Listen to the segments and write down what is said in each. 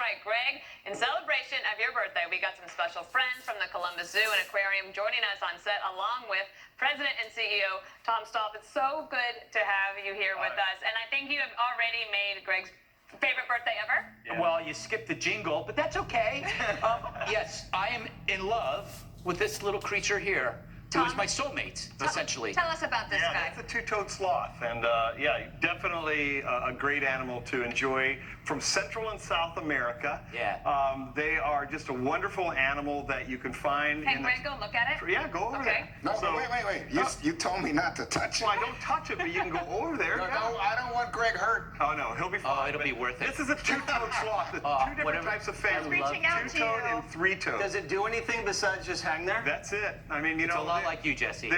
right, Greg, in celebration of your birthday, we got some special friends from the Columbus Zoo and Aquarium joining us on set, along with President and CEO Tom Stoff. It's so good to have you here with us, and I think you have already made Greg's favorite birthday ever? Yeah. Well, you skipped the jingle, but that's okay. Yes, I am in love with this little creature here. Tom, who is my soulmate, essentially. Tell us about this guy. Yeah, that's a two-toed sloth, and yeah, definitely a great animal to enjoy from Central and South America. Yeah. They are just a wonderful animal that you can find. Hey, Greg, go look at it. Yeah, go over there. No, so, wait. You told me not to touch it. Well, I don't touch it, but you can go over there. No, I don't want Greg hurt. Oh, no, he'll be fine. Oh, it'll be worth it. This is a two-toed sloth. Two different types of families. Two-toed and three-toed. Does it do anything besides just hang there? That's it. I mean, you it's know. a lot like you, Jesse.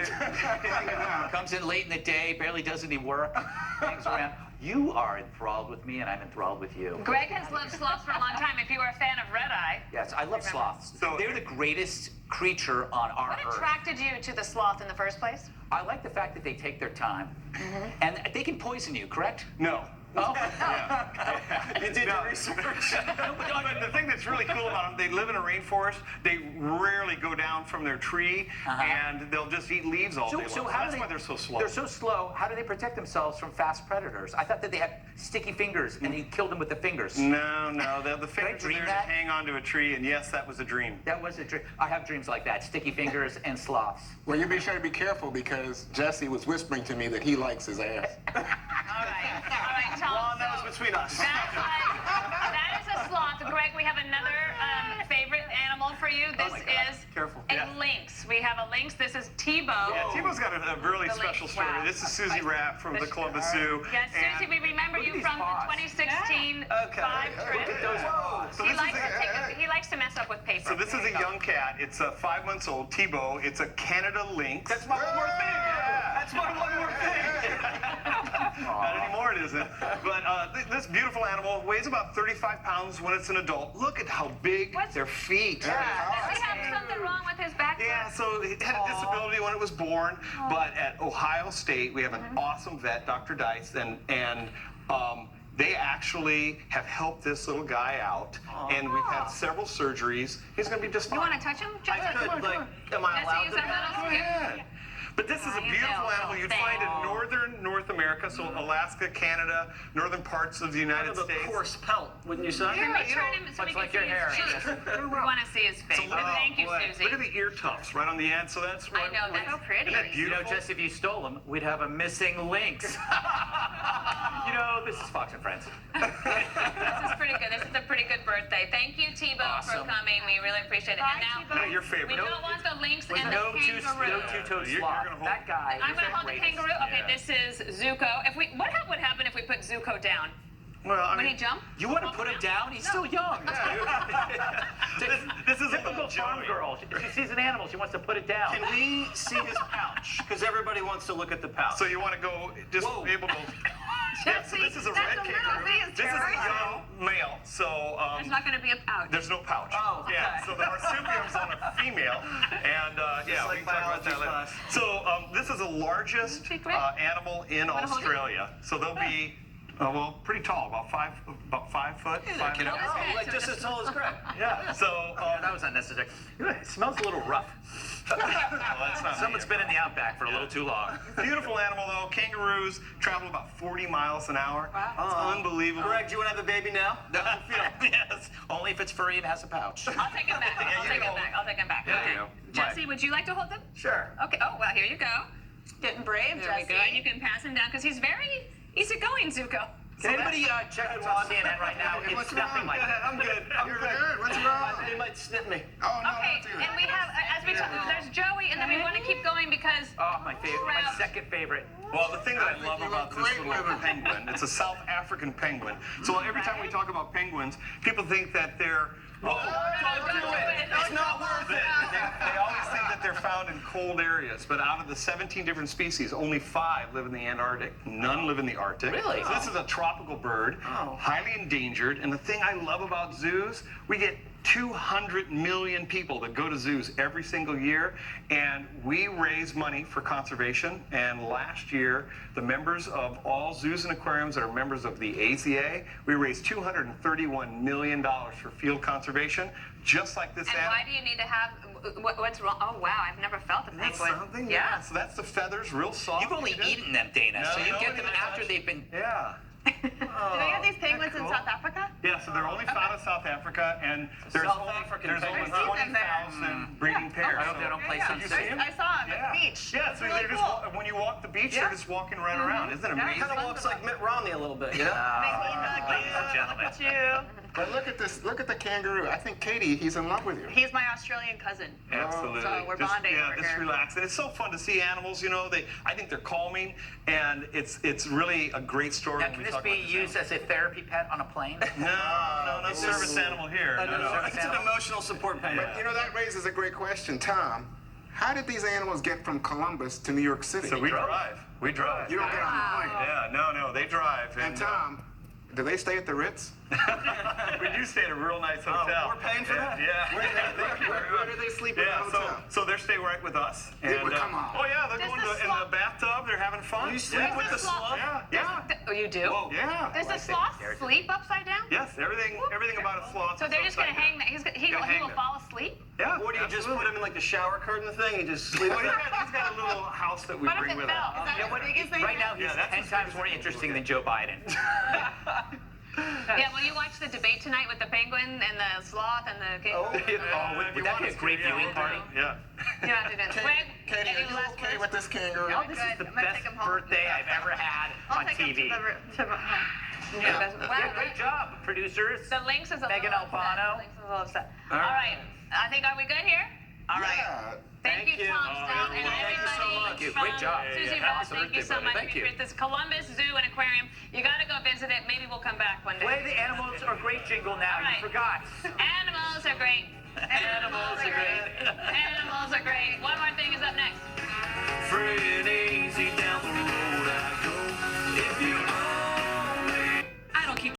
Comes in late in the day, barely does any work, hangs around. You are enthralled with me, and I'm enthralled with you. Greg has loved sloths for a long time. If you were a fan of Red Eye. Yes, I love sloths. So they're the greatest creature on our earth. What attracted you to the sloth in the first place? I like the fact that they take their time. And they can poison you, correct? No. Oh. Yeah. You did your research. But the thing that's really cool about them, they live in a rainforest. They rarely go down from their tree, and they'll just eat leaves all day long. So that's why they're so slow. They're so slow. How do they protect themselves from fast predators? I thought that they had sticky fingers, and you killed them with the fingers. No. The fingers are there to hang onto a tree, and yes, that was a dream. That was a dream. I have dreams like that, sticky fingers and sloths. Well, you be sure to be careful, because Jesse was whispering to me that he likes his ass. All right, Tom. Well, that was between us. That is a sloth. Greg, we have another favorite animal for you. This is a lynx. We have a lynx. This is Tebow. Yeah, Tebow's got a really special story. Wow. This is Susie Rapp from the Columbus Zoo. Yes, Susie, we remember you from the 2016 five trip. So He likes to mess up with paper. So this is a young cat. It's 5 months old. Tebow. It's a Canada lynx. That's my one more thing. That's my one more thing. Not anymore, it isn't. But this beautiful animal weighs about 35 pounds when it's an adult. Look at how big their feet. Does he have something wrong with his back? Yeah, so he had a disability when it was born, but at Ohio State, we have an awesome vet, Dr. Dice, and they actually have helped this little guy out, and we've had several surgeries. He's going to be just fine. You want to touch him? Jesse? I could, like, am I allowed to? Go ahead. But this is a beautiful animal you'd find in northern North America, so Alaska, Canada, northern parts of the United States. Kind of a coarse pelt, wouldn't you say? Can we turn him so we can see his face? We want to see his face. Thank you, Susie. Look at the ear tufts right on the end. So that's I know, that's so pretty. Isn't that You beautiful? know, Jess, if you stole them, we'd have a missing lynx. You know, this is Fox and Friends. This is pretty good. This is a pretty good birthday. Thank you, Tebow, for coming. We really appreciate it. And now, your favorite. we don't want the lynx and the No kangaroo. two-toed You're sloth. gonna hold That guy. I'm going to hold the kangaroo. Okay, Yeah. this is Zuko. What would happen if we put Zuko down? Well, I Would mean, he jump? You want to put him down? He's still young. this is a Typical little farm Joey. girl. She sees an animal, she wants to put it down. Can we see his pouch? Because everybody wants to look at the pouch. So you want to go just be able to. Yeah, so this is a red kangaroo. This is a young male. So There's not going to be a pouch. there's no pouch. Oh, okay. Yeah. So the marsupial's on a female, and yeah, we can talk about that later. So this is the largest animal in Australia. So they'll be. Well, pretty tall, about 5 foot. Like just as tall as Greg. Yeah. So That was unnecessary. It smells a little rough. well, that's not Someone's been in the outback for a little too long. beautiful animal though. Kangaroos travel about 40 miles an hour. Wow. It's unbelievable. Greg, do you want to have a baby now? Yes, only if it's furry and has a pouch. I'll take him back. I'll take him back. Yeah, Okay. Jesse, would you like to hold them? Sure. Okay. Oh, well, here you go. Getting brave, there Jesse. There we go. And you can pass him down because he's very easygoing, Zuko. Can anybody check what's on CNN right now? It's nothing like that. I'm good. You're good. What's wrong? They might snip me. Oh, no, Okay, not too. and we have, as we talk, there's Joey, and then we want to keep going because. Oh, my favorite, my second favorite. Well, the thing that I love you about look this great little with it. penguin, it's a South African penguin. So every time we talk about penguins, people think that they're. Don't do it. It's not worth it. They always think that they're found in cold areas, but out of the 17 different species, only 5 live in the Antarctic. None live in the Arctic. Really? So this is a tropical bird, highly endangered. And the thing I love about zoos, we get 200 million people that go to zoos every single year, and we raise money for conservation. And last year, the members of all zoos and aquariums that are members of the AZA, we raised $231 million for field conservation, just like this And animal. why do you need to have, what's wrong? Oh, wow, I've never felt a That's penguin. something, Yeah. So that's the feathers, real soft. You've only Good. eaten them, Dana, so you No, get them no, after no. they've been. Yeah. Do they have these penguins in South Africa? Yeah, so they're only found in South Africa, and there's South only, African there's only penguins. I've seen them there. 20,000 breeding pairs. I hope they don't play Yeah, Sunset. You see 'em? I saw them Yeah. at the beach. Yeah, so Really they're just cool. when you walk the beach, Yeah. they're just walking right around. Isn't it Yeah. amazing? Kind of looks like Mitt Romney a little bit, you know? Ladies and gentlemen. Look at you. But look at this. Look at the kangaroo. I think Katie, he's in love with you. He's my Australian cousin. Absolutely. So we're just, bonding Yeah, over just here. relax. And it's so fun to see animals. You know, I think they're calming, and it's really a great story. Now, when can we this talk be about this used as a therapy pet on a plane? No, not service animal here. No, no. service It's an animal. emotional support penguin. But you know, that raises a great question, Tom. How did these animals get from Columbus to New York City? So we drive. We drive. You don't get on the plane. Yeah, no, they drive. And Tom, do they stay at the Ritz? we do stay at a real nice hotel. we're paying for that? Yeah. Where do they sleep in the Yeah, hotel? so they stay right with us. Yeah, well, come on. Oh yeah, they're Does going the in the sloth- bathtub. They're having fun. You sleep yeah. with the sloth? Yeah. Oh, you do? Whoa. Yeah. Does the sloth sleep upside down? Yes, everything about a sloth. So they're just going to hang, he They'll hang will there. fall asleep? Yeah. Or do you just put him in like the shower curtain thing? He just sleeps. Well, he's got a little house that we What if bring it with fell? us. Is that You know as what? big as they Right now, have? he's Yeah, that's 10 as times big as more they interesting will than Joe Biden. Yeah, will you watch the debate tonight with the penguin and the sloth and the kangaroo? Would that be a great viewing party? Yeah. You have to do it. Greg, Katie, any are you last okay words? with this kangaroo? Oh, This good. is the I'm gonna best take him home. birthday I've ever had I'll on take him TV. to the Yeah. Wow, Yeah, great job, producers. The Linx is a Megan little upset. Alfano. Linx is a little upset. All right. I think, are we good here? All right. Yeah. Thank you, Tom Stout, and everyone. Thank you so everybody much. Thank you. from Great job. Susie Yeah, Ross, happy thank you birthday, so buddy. much. Thank you. This Columbus Zoo and Aquarium. You got to go visit it. Maybe we'll come back one day. Play the Animals Are Great jingle now. All right. You forgot. Animals are great. Animals are great. Animals are great. One more thing is up next.